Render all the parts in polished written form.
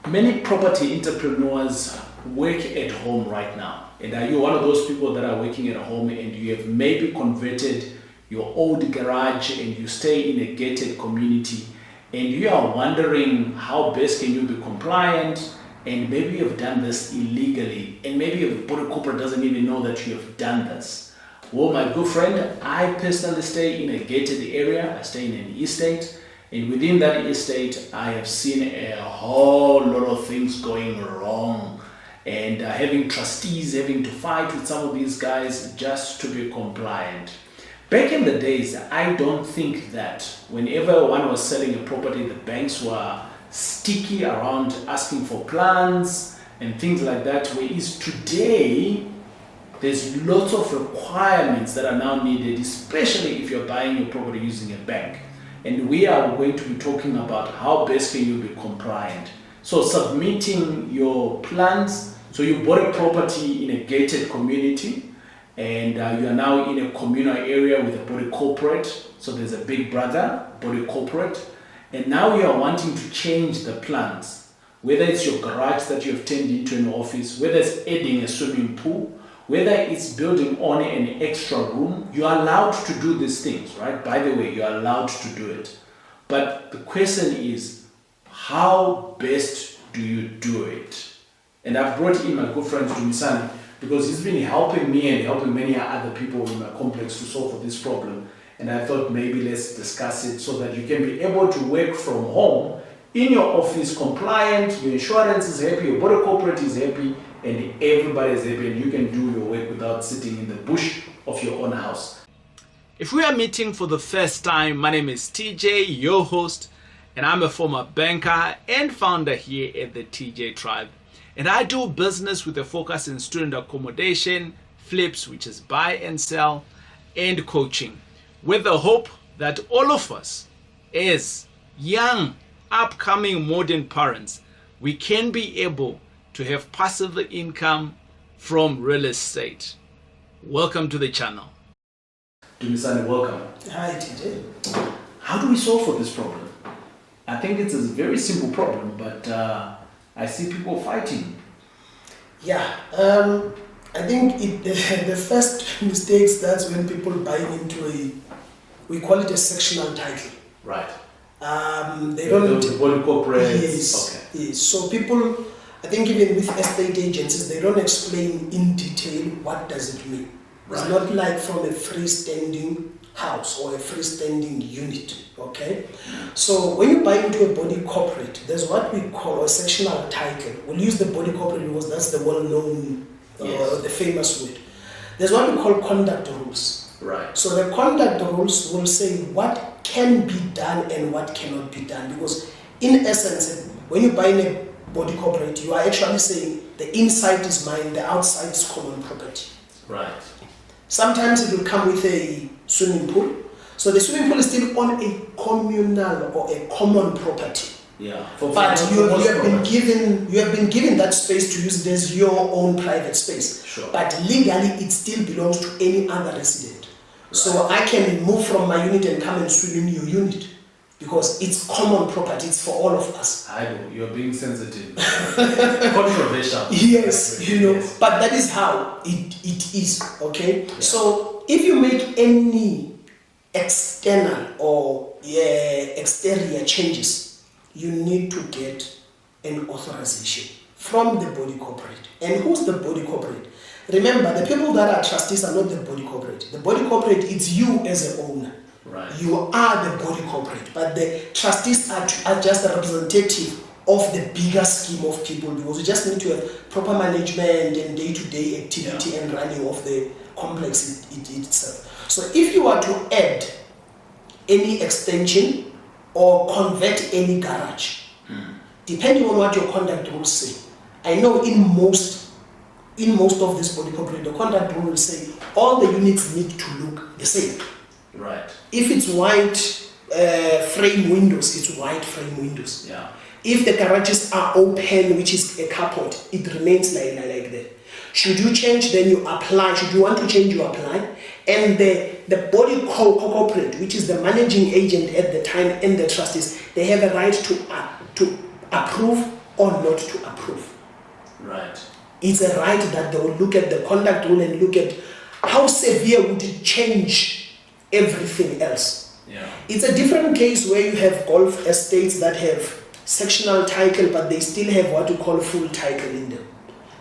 Many property entrepreneurs work at home right now. And are you one of those people that are working at home and you have maybe converted your old garage and you stay in a gated community and you are wondering how best can you be compliant, and maybe you've done this illegally and maybe your body corporate doesn't even know that you have done this? Well, my good friend, I personally stay in a gated area. I stay in an estate. And within that estate, I have seen a whole lot of things going wrong, and having trustees having to fight with some of these guys just to be compliant. Back in the days, I don't think that whenever one was selling a property, the banks were sticky around asking for plans and things like that. Whereas today, there's lots of requirements that are now needed, especially if you're buying your property using a bank. And we are going to be talking about how best can you be compliant. So submitting your plans. So you bought a property in a gated community and you are now in a communal area with a body corporate. So there's a big brother, body corporate. And now you are wanting to change the plans. Whether it's your garage that you have turned into an office, whether it's adding a swimming pool, whether it's building on an extra room, you are allowed to do these things, right? By the way, you are allowed to do it. But the question is, how best do you do it? And I've brought in my good friend Dumisani because he's been helping me and helping many other people in my complex to solve this problem. And I thought maybe let's discuss it so that you can be able to work from home in your office compliant, your insurance is happy, your body corporate is happy, and everybody is happy, and you can do your work without sitting in the bush of your own house. If we are meeting for the first time, my name is TJ, your host, and I'm a former banker and founder here at the TJ Tribe. And I do business with a focus in student accommodation, flips, which is buy and sell, and coaching, with the hope that all of us, as young, upcoming modern parents, we can be able to have passive income from real estate. Welcome to the channel. Dumisani, welcome. Hi, TJ. How do we solve for this problem? I think it's a very simple problem, but I see people fighting. Yeah, I think the first mistake starts when people buy into we call it a sectional title. Right. They don't. The body corporate. Yes. Okay. Yes. So people, I think even with estate agencies, they don't explain in detail what does it mean. Right. It's not like from a freestanding house or a freestanding unit. Okay. So when you buy into a body corporate, there's what we call a sectional title. We'll use the body corporate because that's the well-known, the famous word. There's what we call conduct rules. Right. So the conduct rules will say what can be done and what cannot be done, because in essence, when you buy in a body corporate, you are actually saying the inside is mine, the outside is common property. Right. Sometimes it will come with a swimming pool. So the swimming pool is still on a communal or a common property. Yeah. But you have been given that space to use it as your own private space. Sure. But legally it still belongs to any other resident. Right. So I can move from my unit and come and swim in your unit because it's common property, it's for all of us. I know, you're being sensitive. Controversial. Yes, yes. But that is how it is, okay? Yeah. So if you make any external or exterior changes, you need to get an authorization from the body corporate. And who's the body corporate? Remember, the people that are trustees are not the body corporate. The body corporate, it's you as an owner. Right. You are the body corporate, but the trustees are just a representative of the bigger scheme of people, because you just need to have proper management and day-to-day activity and running of the complex itself. So if you are to add any extension or convert any garage, depending on what your conduct rules say, I know in most of this body corporate, the conduct rule will say all the units need to look the same. Right. If it's white frame windows, it's white frame windows. Yeah. If the garages are open, which is a carport, it remains like that. Should you change, then you apply. Should you want to change, you apply. And the body corporate, which is the managing agent at the time, and the trustees, they have a right to approve or not to approve. Right. It's a right that they will look at the conduct rule and look at how severe would it change everything else. Yeah. It's a different case where you have golf estates that have sectional title, but they still have what you call full title in them.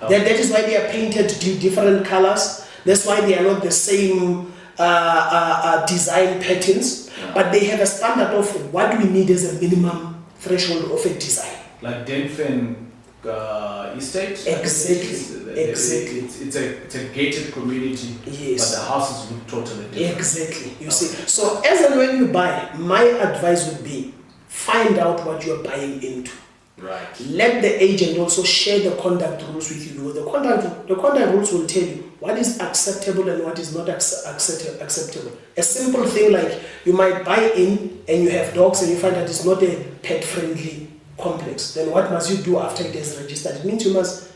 Okay. That is why they are painted different colors. That's why they are not the same design patterns, but they have a standard of what we need as a minimum threshold of a design. Like Denfen estate. Exactly. Exactly. It's a gated community. Yes. But the houses look totally different. Exactly. You see. So as and when you buy, my advice would be find out what you're buying into. Right. Let the agent also share the conduct rules with you, because the conduct rules will tell you what is acceptable and what is not acceptable. A simple thing like you might buy in and you have dogs and you find that it's not a pet-friendly complex. Then what must you do after it is registered? It means you must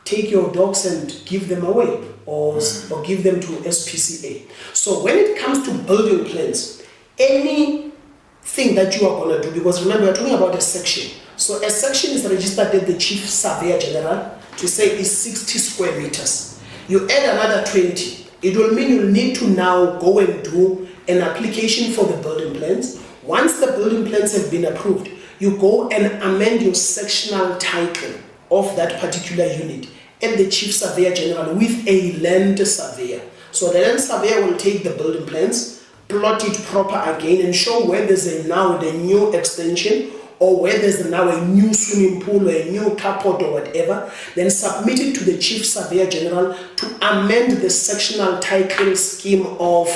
take your dogs and give them away or give them to SPCA. So when it comes to building plans, anything that you are going to do, because remember we're talking about a section. So a section is registered at the Chief Surveyor General to say is 60 square meters. You add another 20. It will mean you'll need to now go and do an application for the building plans. Once the building plans have been approved, you go and amend your sectional title of that particular unit at the Chief Surveyor General with a land surveyor. So the land surveyor will take the building plans, plot it proper again and show where there's now the new extension or where there's now a new swimming pool or a new carport or whatever, then submit it to the Chief Surveyor General to amend the sectional title scheme of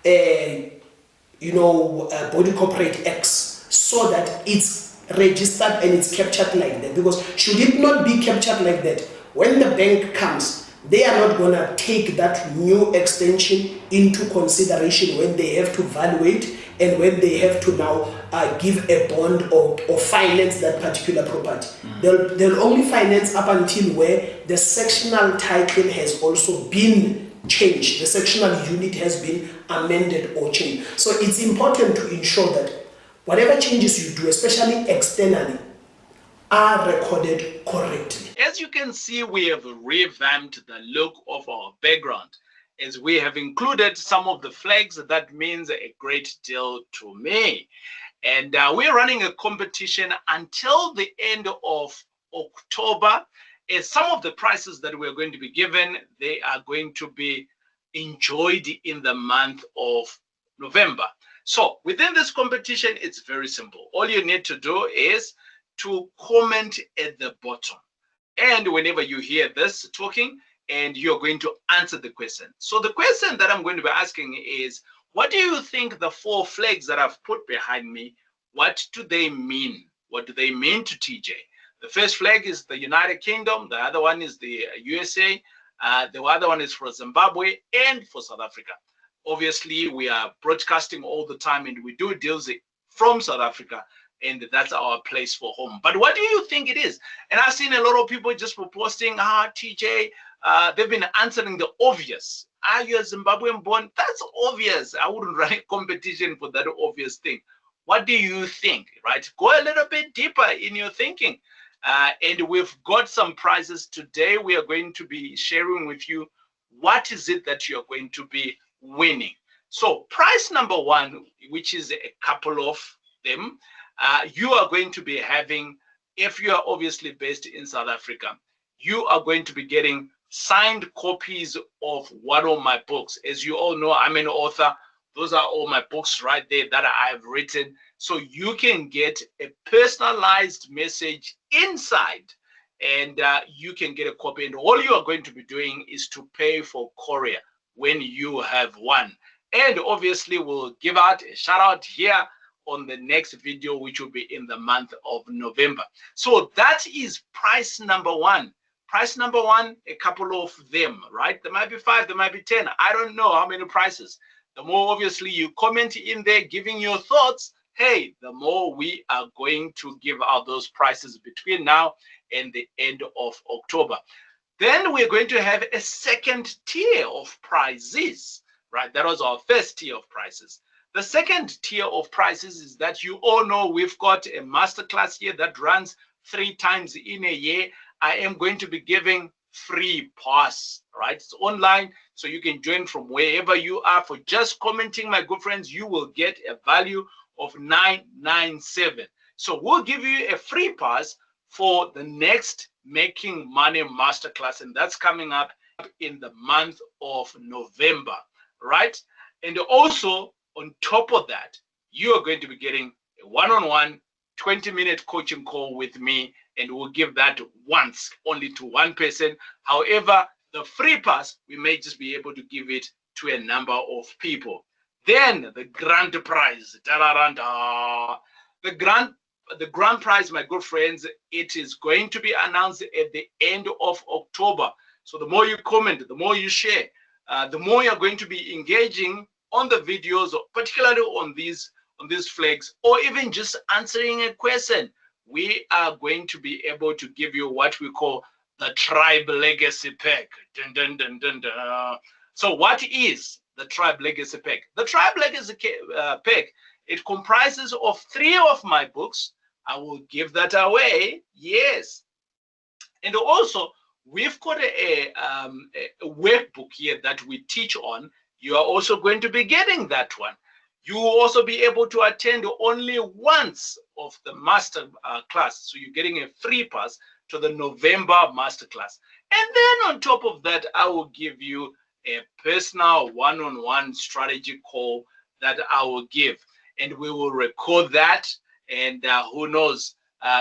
Body Corporate X so that it's registered and it's captured like that. Because should it not be captured like that, when the bank comes, they are not going to take that new extension into consideration when they have to evaluate and when they have to now give a bond or finance that particular property. They'll only finance up until where the sectional title has also been changed. The sectional unit has been amended or changed. So it's important to ensure that whatever changes you do, especially externally, are recorded correctly. As you can see, we have revamped the look of our background, as we have included some of the flags. That means a great deal to me. And we're running a competition until the end of October. As some of the prizes that we're going to be given, they are going to be enjoyed in the month of November. So within this competition, it's very simple. All you need to do is to comment at the bottom. And whenever you hear this talking, and you're going to answer the question. So the question that I'm going to be asking is, what do you think the 4 flags that I've put behind me, what do they mean? What do they mean to TJ? The first flag is the United Kingdom. The other one is the USA. The other one is for Zimbabwe and for South Africa. Obviously, we are broadcasting all the time and we do deals from South Africa, and that's our place for home. But what do you think it is? And I've seen a lot of people just posting, TJ, they've been answering the obvious. Are you a Zimbabwean born? That's obvious. I wouldn't run a competition for that obvious thing. What do you think, right? Go a little bit deeper in your thinking. And we've got some prizes today. We are going to be sharing with you what is it that you're going to be winning. So prize number 1, which is a couple of them, you are going to be having, if you are obviously based in South Africa, you are going to be getting signed copies of one of my books. As you all know, I'm an author. Those are all my books right there that I've written. So you can get a personalized message inside, and you can get a copy. And all you are going to be doing is to pay for courier when you have one. And obviously, we'll give out a shout out here on the next video, which will be in the month of November. So that is prize number 1. Prize number 1, a couple of them, right? There might be 5, there might be 10. I don't know how many prizes. The more obviously you comment in there giving your thoughts, hey, the more we are going to give out those prizes between now and the end of October. Then we're going to have a second tier of prizes, right? That was our first tier of prizes. The second tier of prizes is that you all know we've got a masterclass here that runs 3 times in a year, I am going to be giving free pass, right? It's online, so you can join from wherever you are. For just commenting, my good friends, you will get a value of 997. So we'll give you a free pass for the next Making Money Masterclass, and that's coming up in the month of November, right? And also, on top of that, you are going to be getting a one-on-one 20-minute coaching call with me, and we'll give that once, only to one person. However, the free pass, we may just be able to give it to a number of people. Then the grand prize, the grand prize, my good friends, it is going to be announced at the end of October. So the more you comment, the more you share, the more you're going to be engaging on the videos, particularly on these flags, or even just answering a question. We are going to be able to give you what we call the Tribe Legacy Pack. Dun, dun, dun, dun, dun. So what is the Tribe Legacy Pack? The Tribe Legacy Pack, it comprises of 3 of my books. I will give that away, yes. And also, we've got a workbook here that we teach on. You are also going to be getting that one. You will also be able to attend only once of the master class. So you're getting a free pass to the November master class. And then on top of that, I will give you a personal one-on-one strategy call that I will give. And we will record that. And who knows,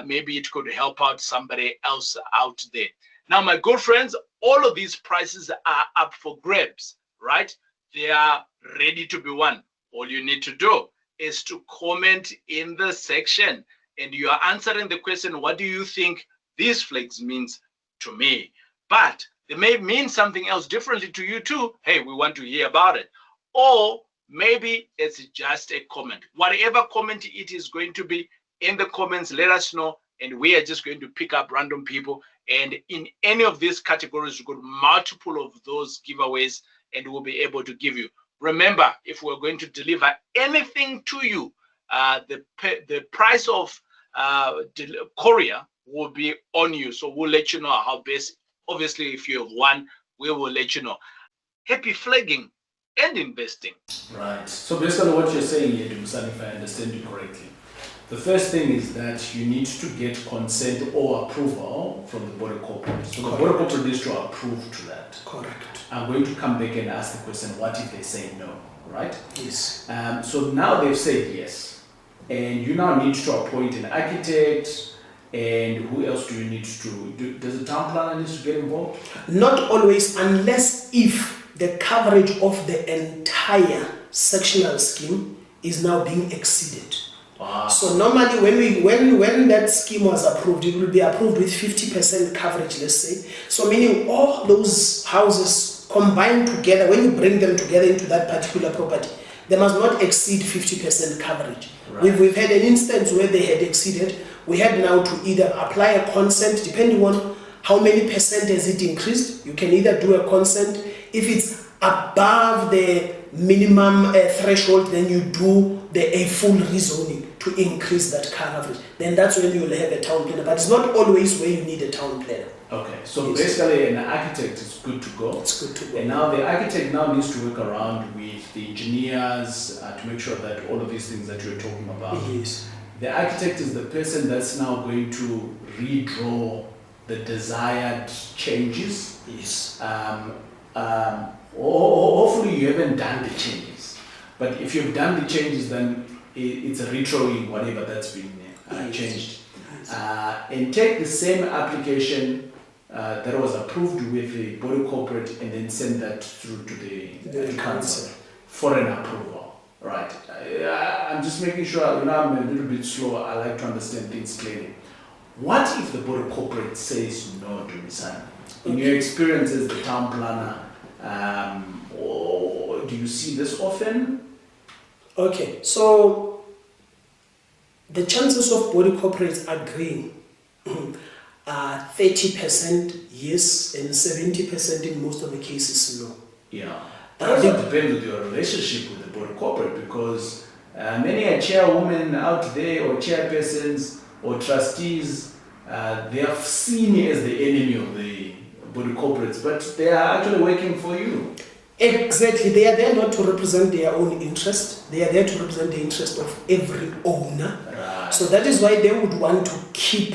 maybe it could help out somebody else out there. Now, my good friends, all of these prices are up for grabs, right? They are ready to be won. All you need to do is to comment in the section, and you are answering the question, what do you think these flags means to me? But they may mean something else differently to you too. Hey, we want to hear about it. Or maybe it's just a comment. Whatever comment it is going to be in the comments, let us know, and we are just going to pick up random people. And in any of these categories, we've got multiple of those giveaways, and we'll be able to give you. Remember, if we're going to deliver anything to you, the price of courier will be on you. So we'll let you know how best. Obviously, if you have won, we will let you know. Happy flagging and investing. Right. So basically what you're saying here, Dusan, if I understand you correctly, the first thing is that you need to get consent or approval from the body corporate. So the body corporate needs to approve to that. Correct. I'm going to come back and ask the question, what if they say no, right? Yes. So now they've said yes. And you now need to appoint an architect, and who else do you need to do? Does the town planner need to get involved? Not always, unless if the coverage of the entire sectional scheme is now being exceeded. Wow. So normally when that scheme was approved, it will be approved with 50% coverage, let's say. So meaning all those houses combined together, when you bring them together into that particular property, they must not exceed 50% coverage. Right. We've had an instance where they had exceeded. We had now to either apply a consent, depending on how many percent has it increased. You can either do a consent. If it's above the minimum threshold, then you do a full rezoning to increase that coverage. Then that's when you'll have a town planner. But it's not always where you need a town planner. Okay, so basically an architect is good to go. It's good to go. And now the architect now needs to work around with the engineers to make sure that all of these things that you're talking about. Yes. The architect is the person that's now going to redraw the desired changes. Yes. Hopefully you haven't done the changes. But if you've done the changes, then it's a retroing whatever that's been changed. And take the same application that was approved with the body corporate and then send that through to the council for an approval. Right. I'm just making sure, I'm a little bit slow. I like to understand things clearly. What if the body corporate says no to Dumisani? In your experience as the town planner, or do you see this often? Okay, so the chances of body corporates agreeing are 30% yes and 70% in most of the cases no. Yeah. It also depends on your relationship with the body corporate, because many a chairwoman out there or chairpersons or trustees they are seen as the enemy of the body corporates, but they are actually working for you. Exactly. They are there not to represent their own interest. They are there to represent the interest of every owner. Right. So that is why they would want to keep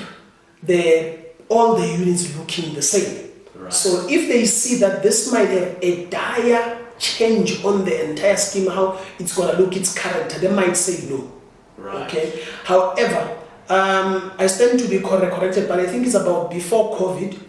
all the units looking the same. Right. So if they see that this might have a dire change on the entire scheme, how it's going to look, its character, they might say no. Right. Okay. However, I stand to be corrected, but I think it's about before COVID,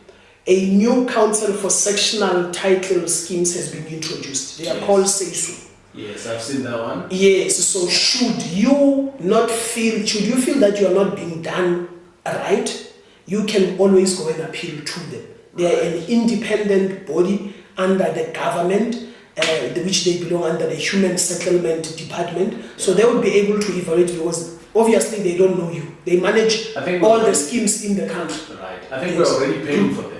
a new council for sectional title schemes has been introduced. They are called SEISU. Yes, I've seen that one. Yes, so should you feel that you are not being done right, you can always go and appeal to them. They are an independent body under the government, which they belong under the Human Settlement Department. So they will be able to evaluate, because obviously they don't know you. They manage all the schemes in the country. Right. I think we're already paying for them.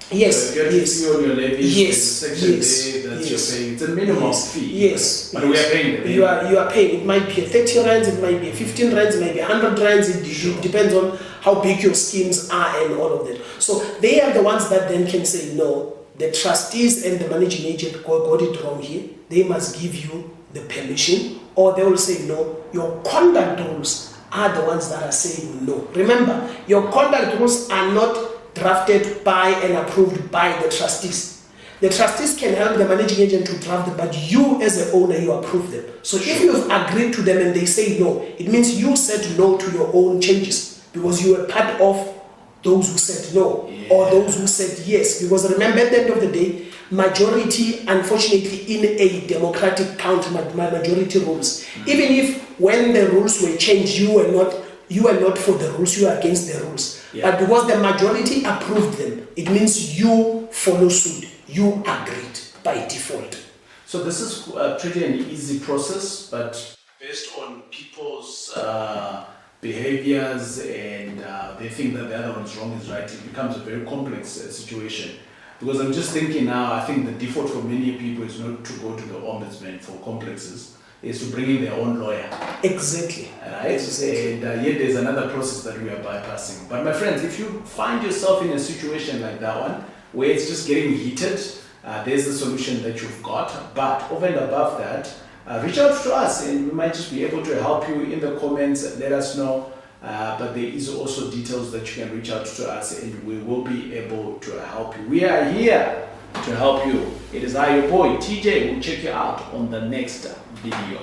Yes, so if you have to see on your levies, yes, section yes, there that yes, you're paying. It's a minimum fee. Yes, but we are paying them. You are paying. It might be a 30 rands, it might be a 15 rands, it might be 100 rands. It depends on how big your schemes are and all of that. So they are the ones that then can say no. The trustees and the managing agent got it wrong here. They must give you the permission, or they will say no. Your conduct rules are the ones that are saying no. Remember, your conduct rules are not drafted by and approved by the trustees. The trustees can help the managing agent to draft them, but you as the owner, you approve them. So if you've agreed to them and they say no, it means you said no to your own changes, because you were part of those who said no, or those who said yes. Because remember, at the end of the day, majority, unfortunately, in a democratic country, majority rules. Even if when the rules were changed, you were not for the rules, you were against the rules. But because the majority approved them, it means you follow suit. You agreed by default. So this is pretty an easy process, but based on people's behaviors and they think that the other one's wrong is right, it becomes a very complex situation. Because I'm just thinking now, I think the default for many people is not to go to the ombudsman for complexes, is to bring in their own lawyer. Exactly. Right? Exactly. And yet there's another process that we are bypassing. But my friends, if you find yourself in a situation like that one, where it's just getting heated, there's the solution that you've got. But over and above that, reach out to us and we might just be able to help you in the comments. Let us know. But there is also details that you can reach out to us and we will be able to help you. We are here to help you. It is I, your boy, TJ. We'll check you out on the next video.